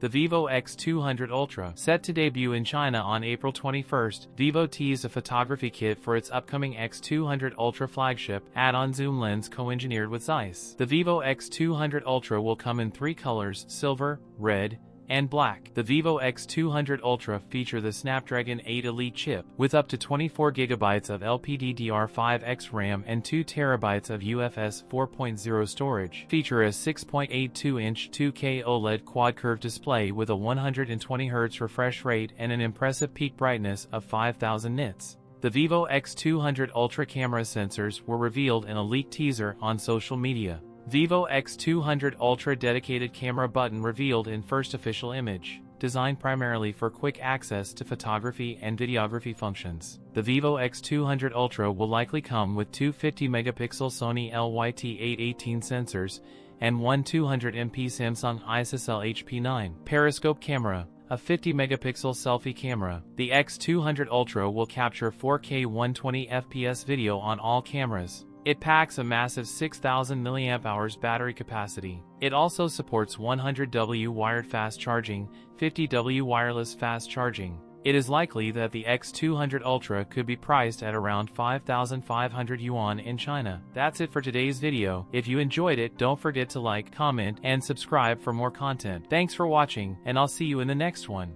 The Vivo X200 Ultra. Set to debut in China on April 21st, Vivo teased a photography kit for its upcoming X200 Ultra flagship, add-on zoom lens co-engineered with Zeiss. The Vivo X200 Ultra will come in 3 colors: silver, red, and black. The Vivo X200 Ultra feature the Snapdragon 8 Elite chip, with up to 24GB of LPDDR5X RAM and 2TB of UFS 4.0 storage. Feature a 6.82-inch 2K OLED quad-curve display with a 120Hz refresh rate and an impressive peak brightness of 5000 nits. The Vivo X200 Ultra camera sensors were revealed in a leaked teaser on social media. Vivo X200 Ultra dedicated camera button revealed in first official image, designed primarily for quick access to photography and videography functions. The Vivo X200 Ultra will likely come with two 50-megapixel Sony LYT818 sensors and one 200MP Samsung ISOCELL HP9 periscope camera, a 50-megapixel selfie camera. The X200 Ultra will capture 4K 120fps video on all cameras. It packs a massive 6000 mAh battery capacity. It also supports 100W wired fast charging, 50W wireless fast charging. It is likely that the X200 Ultra could be priced at around 5,500 yuan in China. That's it for today's video. If you enjoyed it, don't forget to like, comment, and subscribe for more content. Thanks for watching, and I'll see you in the next one.